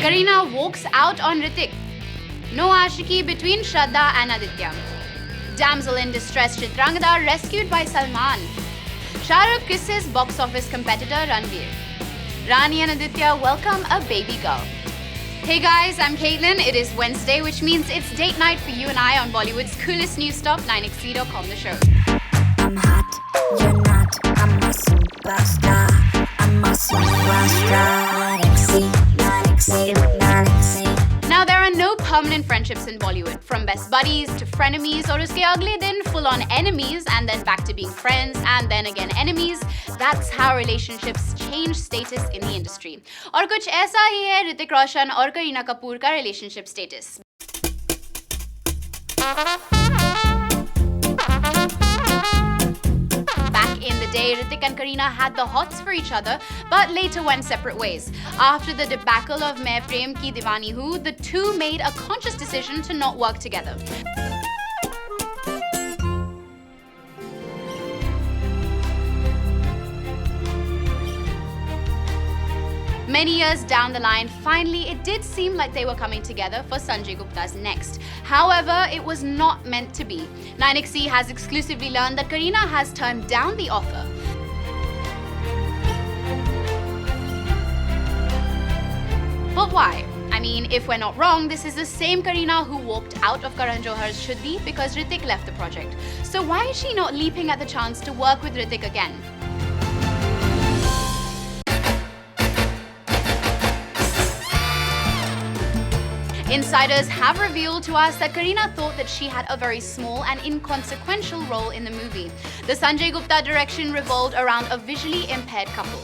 Kareena walks out on Hrithik. No ashiki between Shraddha and Aditya. Damsel in distress Chitrangada rescued by Salman. Shahrukh kisses box office competitor Ranveer. Rani and Aditya welcome a baby girl. Hey guys, I'm Caitlin. It is Wednesday, which means it's date night for you and I on Bollywood's coolest news stop, 9XC.com, the show. I'm hot, you're not, I'm a superstar. I'm a superstar. 9XC, 9XC. Now, there are no permanent friendships in Bollywood, from best buddies to frenemies, or uske agle din full-on enemies, and then back to being friends, and then again enemies. That's how relationships change status in the industry. और कुछ ऐसा ही है ऋतिक रोशन और करीना कपूर का relationship status. In the day, Hrithik and Kareena had the hots for each other, but later went separate ways. After the debacle of Main Prem Ki Diwani Hu, the two made a conscious decision to not work together. Many years down the line, finally, it did seem like they were coming together for Sanjay Gupta's Next. However, it was not meant to be. 9XC has exclusively learned that Kareena has turned down the offer. But why? I mean, if we're not wrong, this is the same Kareena who walked out of Karan Johar's Should Be because Hrithik left the project. So why is she not leaping at the chance to work with Hrithik again? Insiders have revealed to us that Kareena thought that she had a very small and inconsequential role in the movie. The Sanjay Gupta direction revolved around a visually impaired couple.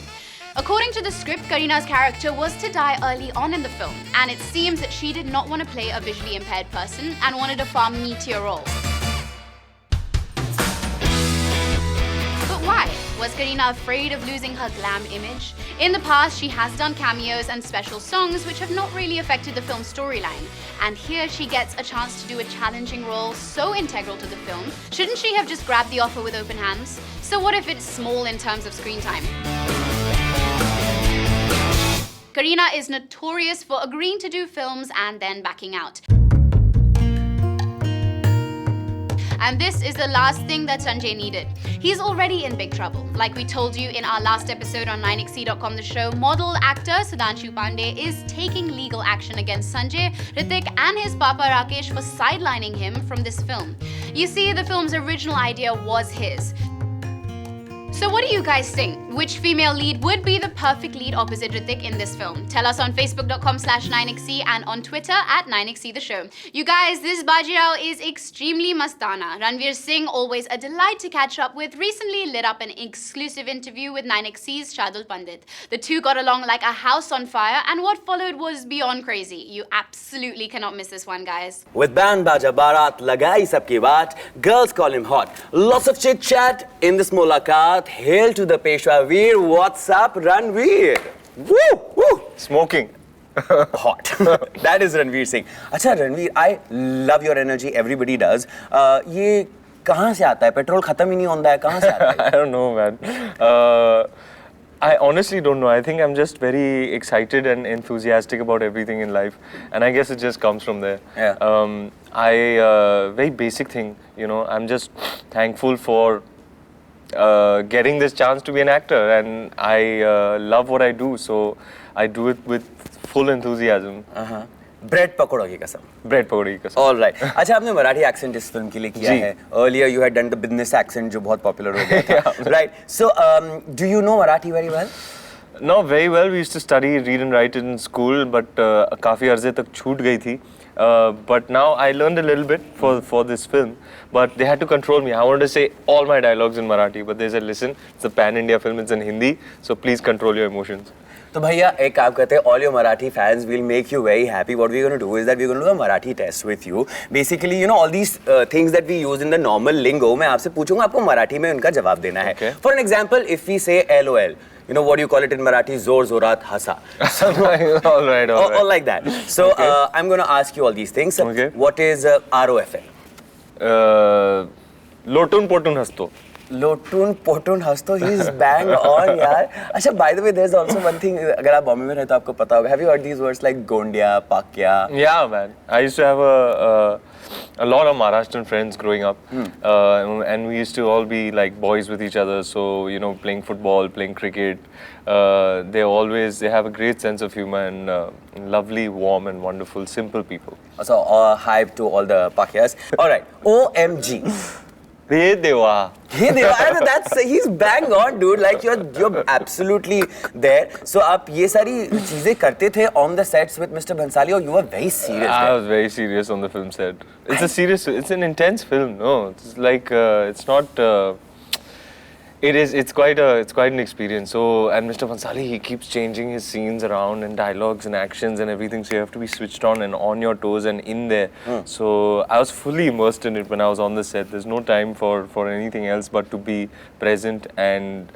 According to the script, Kareena's character was to die early on in the film, and it seems that she did not want to play a visually impaired person and wanted a far meatier role. But why? Was Kareena afraid of losing her glam image? In the past, she has done cameos and special songs which have not really affected the film's storyline. And here she gets a chance to do a challenging role so integral to the film. Shouldn't she have just grabbed the offer with open hands? So what if it's small in terms of screen time? Kareena is notorious for agreeing to do films and then backing out. And this is the last thing that Sanjay needed. He's already in big trouble. Like we told you in our last episode on 9XC.com, the show, model actor Sudhanshu Pandey is taking legal action against Sanjay, Hrithik and his papa Rakesh for sidelining him from this film. You see, the film's original idea was his. So what do you guys think? Which female lead would be the perfect lead opposite Hrithik in this film? Tell us on facebook.com/9XC and on Twitter @9XC the show. You guys, this Bajirao is extremely mastana. Ranveer Singh, always a delight to catch up with, recently lit up an exclusive interview with 9XC's Shardul Pandit. The two got along like a house on fire, and what followed was beyond crazy. You absolutely cannot miss this one, guys. With band baja barat lagai sabki baat, girls call him hot. Lots of chit chat in this mulaqat. Hail to the Peshwa Veer. What's up, Ranveer? Woo! Woo! Smoking. Hot. That is Ranveer Singh. Acha, Ranveer, I love your energy. Everybody does. ये कहाँ से आता है? Petrol खत्म ही नहीं होता है. कहाँ से आता है? I don't know, man. I honestly don't know. I think I'm just very excited and enthusiastic about everything in life, and I guess it just comes from there. Yeah. Very basic thing, you know. I'm just thankful for getting this chance to be an actor, and I love what I do, so I do it with full enthusiasm. Bread pakora ki kasam. Bread pakora ki kasam. All right. अच्छा, आपने Marathi accent इस film के लिए किया है. Earlier you had done the business accent जो बहुत popular हो गया था. Right. So, do you know Marathi very well? Not very well. We used to study, read and write it in school, but काफी अर्जे तक छूट गई थी. But now I learned a little bit for this film, but they had to control me. I wanted to say all my dialogues in Marathi, but they said, listen, it's a pan-India film, it's in Hindi, so please control your emotions. तो भैया एक काम करते हैं, all your Marathi fans will make you very happy. What we're going to do is that we're going to do a Marathi test with you. Basically, you know, all these things that we use in the normal lingo, मैं आपसे पूछूंगा, आपको मराठी में उनका जवाब देना है. Okay. For an example, if we say LOL, you know what do you call it in Marathi? Zor zorat hasa. all right. All like that. So okay. I'm going to ask you all these things. Okay. What is ROFL? Lotun potun hasto. लोटून पोटून हंसतो, he is bang on यार. अच्छा, by the way, there's also one thing, अगर आप बॉम्बे में रहे तो आपको पता होगा. Have you heard these words like Gondia, पाकिया? Yeah, man. I used to have a lot of Maharashtrian friends growing up, and we used to all be like boys with each other. So you know, playing football, playing cricket. They have a great sense of humor and lovely, warm, and wonderful, simple people. So hype to all the pakiyas. All right, OMG. Hey Deva. Hey Deva, he's bang on, dude. Like you're absolutely there. So आप ये सारी चीजें करते थे on the sets with Mr. Bhansali, or you were very serious? I was very serious on the film set. It's an intense film. No, it's like it's not. It's quite an experience. So, and Mr. Bhansali, he keeps changing his scenes around and dialogues and actions and everything. So you have to be switched on your toes and in there. So I was fully immersed in it when I was on the set. There's no time for anything else but to be present and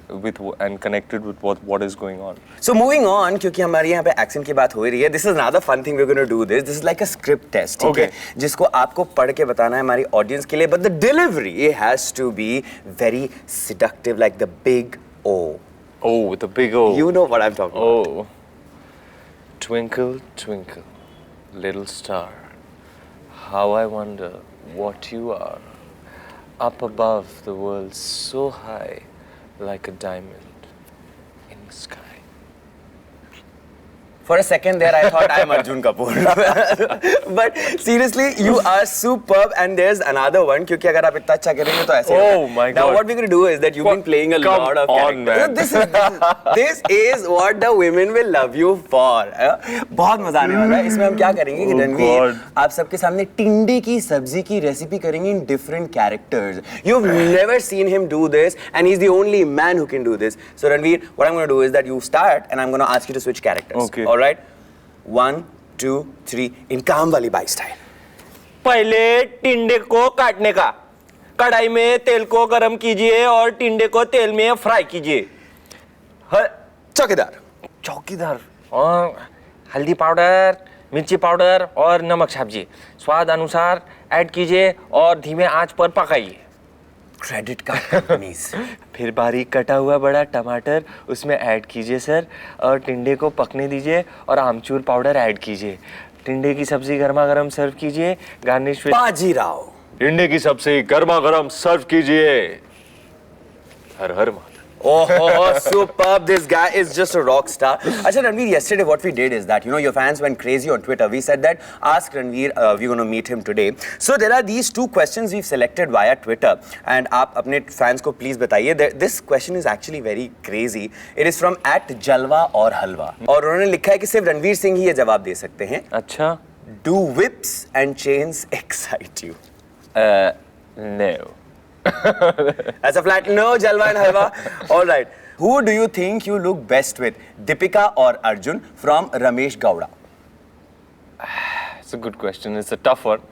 connected with what is going on. So moving on, क्योंकि हमारी यहाँ पे accent की बात हो रही है. This is another fun thing we're going to do. This is like a script test. Okay. जिसको आपको पढ़ के बताना है हमारी audience के लिए. But the delivery has to be very seductive. Like the big O. Oh, with the big O. You know what I'm talking about. Oh. Twinkle, twinkle, little star, how I wonder what you are. Up above the world so high, like a diamond in the sky. For a second there, I thought I'm Arjun Kapoor. But seriously, you are superb. And there's another one. क्योंकि अगर आप इतना अच्छा करेंगे तो ऐसे. Oh my God! Now what we're going to do is that you've been playing a lot of characters. This is what the women will love you for. बहुत मजा आने वाला है. इसमें हम क्या करेंगे कि रणवीर आप सबके सामने टिंडे की सब्जी की रेसिपी करेंगे in different characters. You've never seen him do this, and he's the only man who can do this. So Ranveer, what I'm going to do is that you start, and I'm going to ask you to switch characters. Okay. All right. 1, 2, 3 in काम वाली by style. पहले टिंडे को काटने का, कढ़ाई में तेल को गरम कीजिए और टिंडे को तेल में फ्राई कीजिए. चौकीदार. चौकीदार और हल्दी पाउडर, मिर्ची पाउडर और नमक छापिए. स्वाद अनुसार ऐड कीजिए और धीमे आंच पर पकाइए. Credit card companies. फिर बारीक कटा हुआ बड़ा टमाटर उसमें ऐड कीजिए सर, और टिंडे को पकने दीजिए और आमचूर पाउडर ऐड कीजिए. टिंडे की सब्जी गर्मा गर्म सर्व कीजिए. Garnish with Bajirao. टिंडे की सब्जी गर्मा गर्म सर्व कीजिए. हर हर Mahadev. Oh, superb. This guy is just a rock star. Achha, Ranveer, yesterday what we did is that, you know, your fans went crazy on Twitter. We said that, ask Ranveer, we're going to meet him today. So there are these 2 questions we've selected via Twitter. And aap apne fans ko please bataiye. This question is actually very crazy. It is from @jalwa aur halwa. और उन्होंने लिखा है कि सिर्फ रणवीर सिंह ही ये जवाब दे सकते हैं. अच्छा. Do whips and chains excite you? No. That's a flat no, Jalwa and Halwa. All right. Who do you think you look best with, Deepika or Arjun, from Ramesh Gowda? It's a good question. It's a tough one.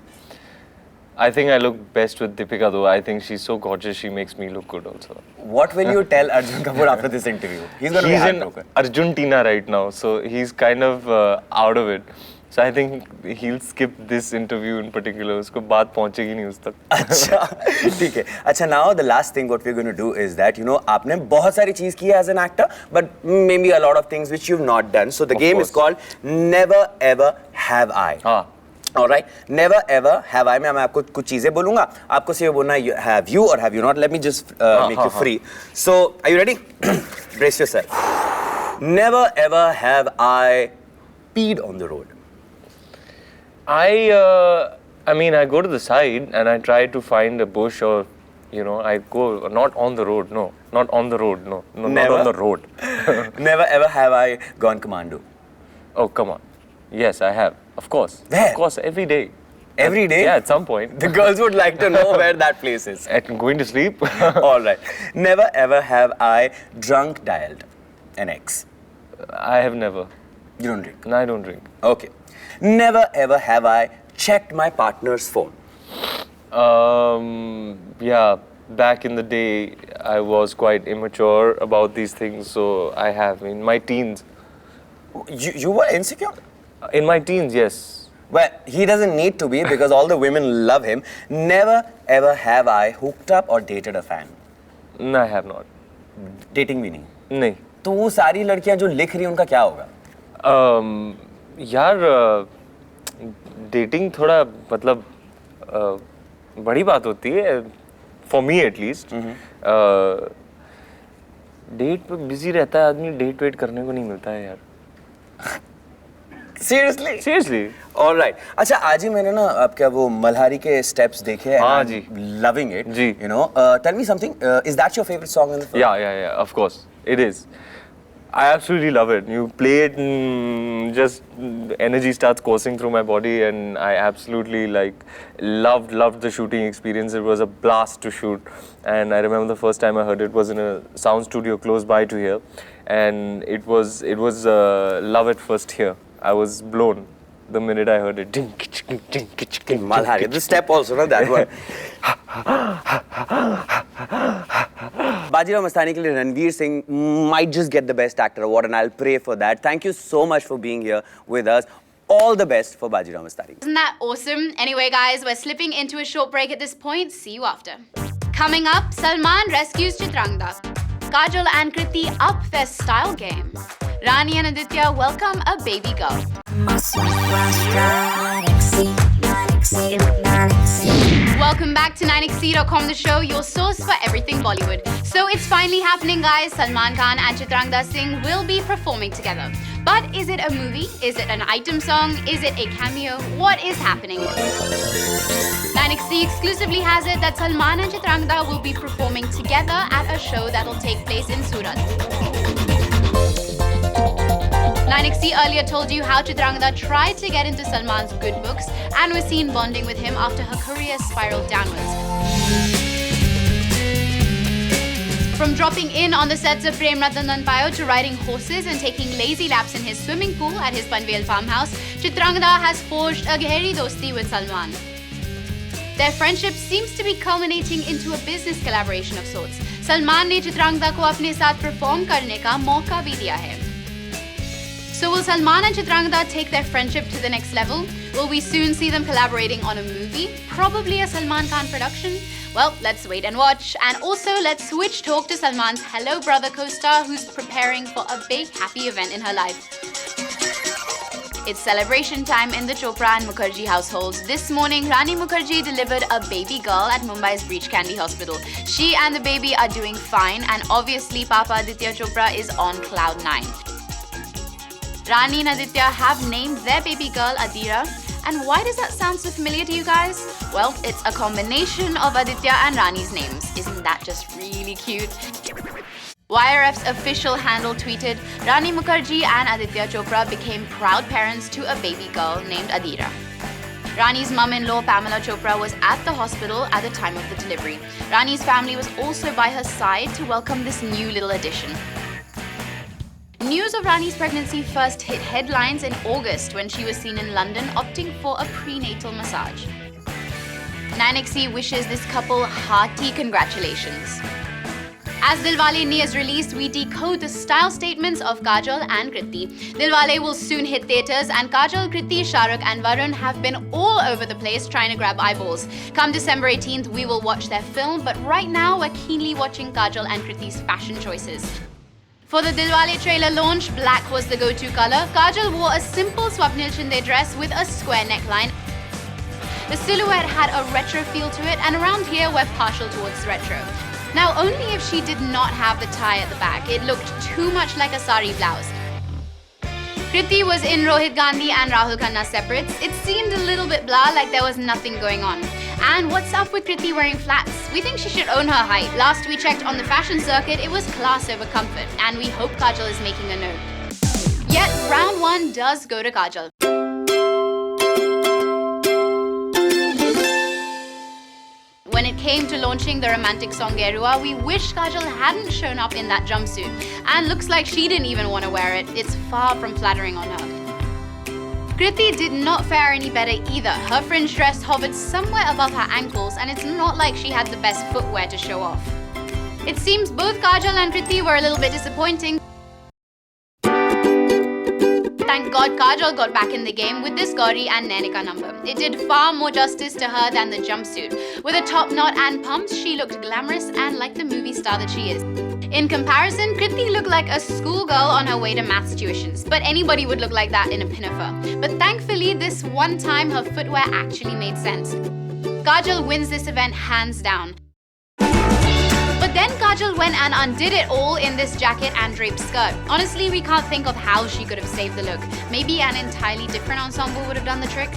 I think I look best with Deepika though. I think she's so gorgeous. She makes me look good also. What will you tell Arjun Kapoor after this interview? He's going to be heartbroken. In Argentina right now, so he's kind of out of it. So I think he'll skip this interview in particular. उसको बात पहुंचेगी नहीं उस तक. अच्छा, ठीक है. अच्छा, now the last thing what we're going to do is that, you know, आपने बहुत सारी चीज की है as an actor, but maybe a lot of things which you've not done. So the game is called Never Ever Have I. हाँ. All right. Never ever have I. मैं आपको कुछ चीजें बोलूँगा. आपको सिर्फ बोलना है have you or have you not. Let me just make you free. So are you ready? Brace yourself. Never ever have I peed on the road. I mean, I go to the side and I try to find a bush or, you know, I go not on the road. No, not on the road. No, Never? not on the road. Never ever have I gone commando. Oh, come on. Yes, I have. Of course. Where? Of course, every day. Every day? Yeah, at some point. The girls would like to know where that place is. At going to sleep. All right. Never ever have I drunk dialed an ex. I have never. You don't drink? No, I don't drink. Okay. Never ever have I checked my partner's phone. Yeah, back in the day, I was quite immature about these things, so I have in my teens. You were insecure? In my teens, yes. Well, he doesn't need to be because all the women love him. Never ever have I hooked up or dated a fan. No, I have not. Dating भी नहीं? नहीं. तो वो सारी लड़कियां जो लिख रही हैं उनका क्या होगा? यार डेटिंग थोड़ा मतलब बड़ी बात होती है फॉर मी एटलीस्ट. डेट पे बिजी रहता है आदमी, डेट वेट करने को नहीं मिलता है यार. Seriously? All right. अच्छा, आज ही मैंने ना आपका वो मल्हारी के स्टेप्स देखे हैं. हाँ जी. Loving it. Ji. You know, tell me something. Is that your favorite song in the film? Yeah. Of course, it is. I absolutely love it. You play it, just energy starts coursing through my body, and I absolutely loved the shooting experience. It was a blast to shoot, and I remember the first time I heard it was in a sound studio close by to here, and it was love at first hear. I was blown the minute I heard it. Malhari, the step also, not that one. Bajirao Mastani ke liye Ranveer Singh might just get the Best Actor award, and I'll pray for that. Thank you so much for being here with us. All the best for Bajirao Mastani. Isn't that awesome? Anyway, guys, we're slipping into a short break at this point. See you after. Coming up, Salman rescues Chitrangada. Kajal and Kritis up their style game. Rani and Aditya welcome a baby girl. Welcome back to 9XC.com, the show, your source for everything Bollywood. So it's finally happening, guys. Salman Khan and Chitrangada Singh will be performing together. But is it a movie? Is it an item song? Is it a cameo? What is happening? 9XC exclusively has it that Salman and Chitrangada will be performing together at a show that will take place in Surat. 9XC earlier told you how Chitrangada tried to get into Salman's good books and was seen bonding with him after her career spiraled downwards. From dropping in on the sets of Prem Ratan Payo to riding horses and taking lazy laps in his swimming pool at his Panvel farmhouse, Chitrangada has forged a gehri dosti with Salman. Their friendship seems to be culminating into a business collaboration of sorts. Salman ने चित्रांगदा को अपने साथ perform करने का मौका भी दिया है. So will Salman and Chitrangada take their friendship to the next level? Will we soon see them collaborating on a movie? Probably a Salman Khan production? Well, let's wait and watch. And also, let's switch talk to Salman's Hello Brother co-star who's preparing for a big happy event in her life. It's celebration time in the Chopra and Mukherjee households. This morning, Rani Mukherjee delivered a baby girl at Mumbai's Breach Candy Hospital. She and the baby are doing fine, and obviously Papa Aditya Chopra is on cloud 9. Rani and Aditya have named their baby girl Adira. And why does that sound so familiar to you guys? Well, it's a combination of Aditya and Rani's names. Isn't that just really cute? YRF's official handle tweeted, Rani Mukherjee and Aditya Chopra became proud parents to a baby girl named Adira. Rani's mum-in-law Pamela Chopra was at the hospital at the time of the delivery. Rani's family was also by her side to welcome this new little addition. News of Rani's pregnancy first hit headlines in August when she was seen in London opting for a prenatal massage. 9XC wishes this couple hearty congratulations. As Dilwale nears release, we decode the style statements of Kajal and Kritis. Dilwale will soon hit theatres, and Kajal, Kritis, Shahrukh and Varun have been all over the place trying to grab eyeballs. Come December 18th, we will watch their film, but right now we're keenly watching Kajal and Kritis' fashion choices. For the Dilwale trailer launch, black was the go-to color. Kajal wore a simple Swapnil Shinde dress with a square neckline. The silhouette had a retro feel to it, and around here we're partial towards retro. Now, only if she did not have the tie at the back. It looked too much like a sari blouse. Kritis was in Rohit Gandhi and Rahul Khanna separates. It seemed a little bit blah, like there was nothing going on. And what's up with Kritis wearing flats? We think she should own her height. Last we checked on the fashion circuit, it was class over comfort, and we hope Kajal is making a note. Yet, round 1 does go to Kajal. When it came to launching the romantic song Gerua, we wish Kajal hadn't shown up in that jumpsuit. And looks like she didn't even want to wear it. It's far from flattering on her. Kritis did not fare any better either. Her fringe dress hovered somewhere above her ankles, and it's not like she had the best footwear to show off. It seems both Kajal and Kritis were a little bit disappointing. thank God Kajal got back in the game with this Gauri and Nainika number. It did far more justice to her than the jumpsuit. With a top knot and pumps, she looked glamorous and like the movie star that she is. In comparison, Kriti looked like a schoolgirl on her way to maths tuitions, but anybody would look like that in a pinafore. But thankfully, this one time her footwear actually made sense. Kajal wins this event hands down. But then Kajal went and undid it all in this jacket and draped skirt. Honestly, we can't think of how she could have saved the look. Maybe an entirely different ensemble would have done the trick.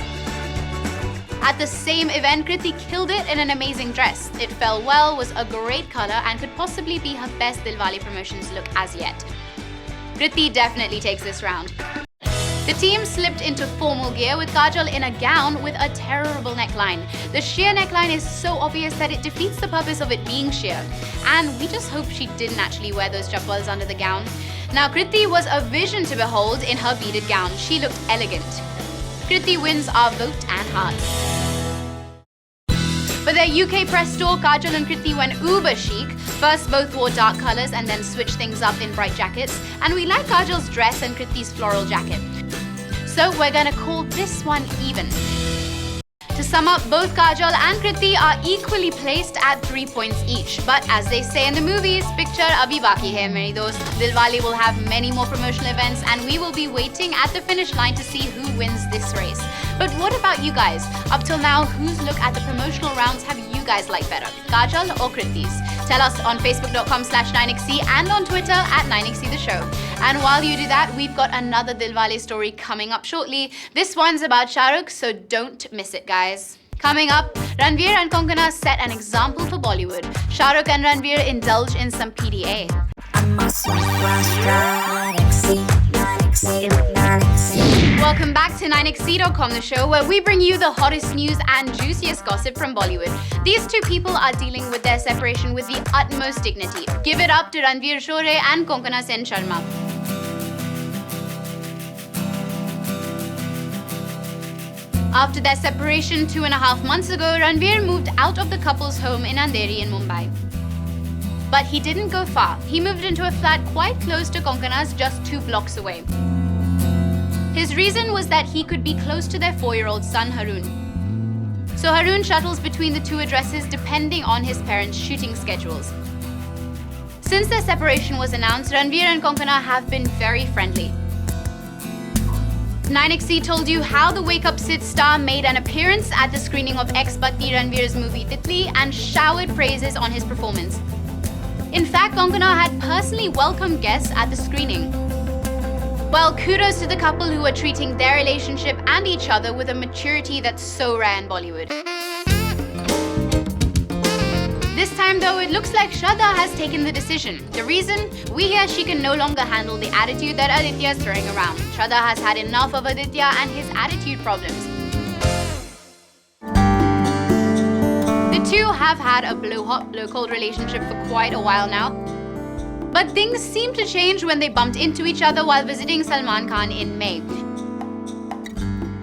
At the same event, Kriti killed it in an amazing dress. It fell well, was a great color, and could possibly be her best Dilwale Promotions look as yet. Kriti definitely takes this round. The team slipped into formal gear with Kajal in a gown with a terrible neckline. The sheer neckline is so obvious that it defeats the purpose of it being sheer. And we just hope she didn't actually wear those chappals under the gown. Now, Kriti was a vision to behold in her beaded gown. She looked elegant. Kriti wins our vote and hearts. For their UK press tour, Kajal and Kriti went uber chic. First, both wore dark colours and then switched things up in bright jackets. And we like Kajal's dress and Kriti's floral jacket. So we're gonna call this one even. To sum up, both Kajal and Kriti are equally placed at 3 points each. But as they say in the movies, picture abhi baki hai meri dost. Dilwale will have many more promotional events and we will be waiting at the finish line to see who wins this race. But what about you guys? Up till now, whose look at the promotional rounds have you guys liked better? Kajal or Kriti's? Tell us on facebook.com/9XC and on Twitter @9XC the show. And while you do that, we've got another Dilwale story coming up shortly. This one's about Shahrukh, so don't miss it, guys. Coming up, Ranveer and Konkona set an example for Bollywood. Shahrukh and Ranveer indulge in some PDA. Welcome back to 9XC.com, the show where we bring you the hottest news and juiciest gossip from Bollywood. These two people are dealing with their separation with the utmost dignity. Give it up to Ranveer Shore and Konkona Sen Sharma. After their separation 2.5 months ago, Ranveer moved out of the couple's home in Andheri in Mumbai. But he didn't go far. He moved into a flat quite close to Konkona's, just 2 blocks away. His reason was that he could be close to their 4-year-old son, Harun. So Harun shuttles between the 2 addresses depending on his parents' shooting schedules. Since their separation was announced, Ranveer and Konkona have been very friendly. 9XC told you how the Wake Up Sid star made an appearance at the screening of ex-Pati Ranveer's movie Titli and showered praises on his performance. In fact, Konkona had personally welcomed guests at the screening. Well, kudos to the couple who are treating their relationship and each other with a maturity that's so rare in Bollywood. This time though, it looks like Shraddha has taken the decision. The reason? We hear she can no longer handle the attitude that Aditya is throwing around. Shraddha has had enough of Aditya and his attitude problems. The two have had a blow-hot, blow-cold relationship for quite a while now. But things seemed to change when they bumped into each other while visiting Salman Khan in May.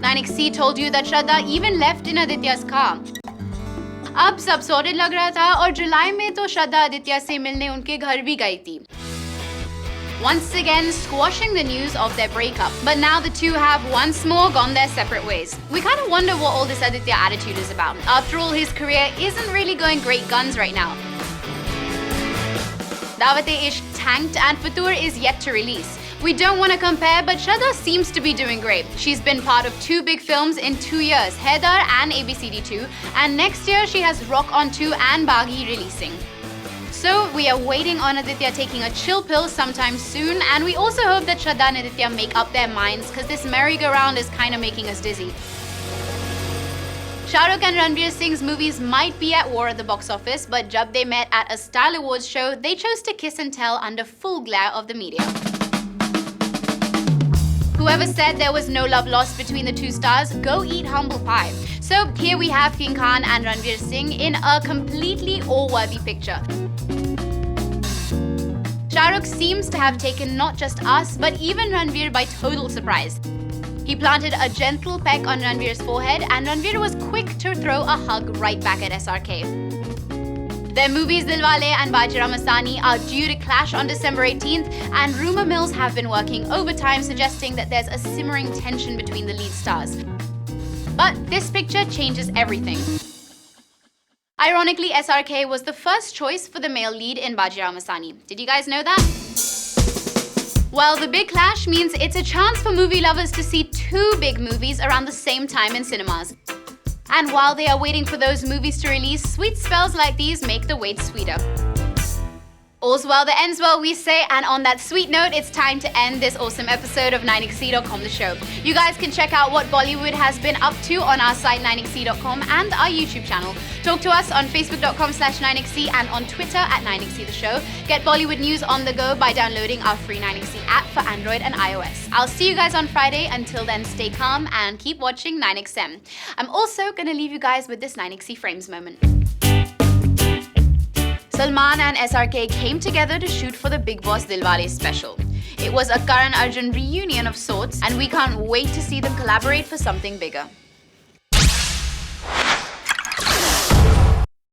9XC told you that Shraddha even left in Aditya's car. अब सब sorted लग रहा था और जुलाई में तो श्रद्धा आदित्य से मिलने उनके घर भी गई थी. Once again squashing the news of their breakup. But now the two have once more gone their separate ways. We kind of wonder what all this Aditya attitude is about. After all, his career isn't really going great guns right now. Daawat-e-Ishq tanked and Futur is yet to release. We don't want to compare, but Shraddha seems to be doing great. She's been part of 2 big films in 2 years, Haidar and ABCD2, and next year she has Rock On 2 and Baghi releasing. So we are waiting on Aditya taking a chill pill sometime soon, and we also hope that Shraddha and Aditya make up their minds because this merry-go-round is kind of making us dizzy. Shahrukh and Ranveer Singh's movies might be at war at the box office, but jab they met at a Style Awards show, they chose to kiss and tell under full glare of the media. Whoever said there was no love lost between the two stars, go eat humble pie. So here we have King Khan and Ranveer Singh in a completely all-worthy picture. Shahrukh seems to have taken not just us, but even Ranveer by total surprise. He planted a gentle peck on Ranveer's forehead, and Ranveer was quick to throw a hug right back at SRK. Their movies Dilwale and Bajirao Mastani are due to clash on December 18th, and rumor mills have been working overtime suggesting that there's a simmering tension between the lead stars. But this picture changes everything. Ironically, SRK was the first choice for the male lead in Bajirao Mastani. Did you guys know that? Well, the big clash means it's a chance for movie lovers to see two big movies around the same time in cinemas. And while they are waiting for those movies to release, sweet spells like these make the wait sweeter. All's well that ends well, we say, and on that sweet note, it's time to end this awesome episode of 9xc.com, the show. You guys can check out what Bollywood has been up to on our site 9xc.com and our YouTube channel. Talk to us on facebook.com/9xc and on Twitter at 9xc the show. Get Bollywood news on the go by downloading our free 9xc app for Android and iOS. I'll see you guys on Friday. Until then, stay calm and keep watching 9XM. I'm also gonna leave you guys with this 9xc Frames moment. Salman and SRK came together to shoot for the Bigg Boss Dilwale special. It was a Karan Arjun reunion of sorts, and we can't wait to see them collaborate for something bigger.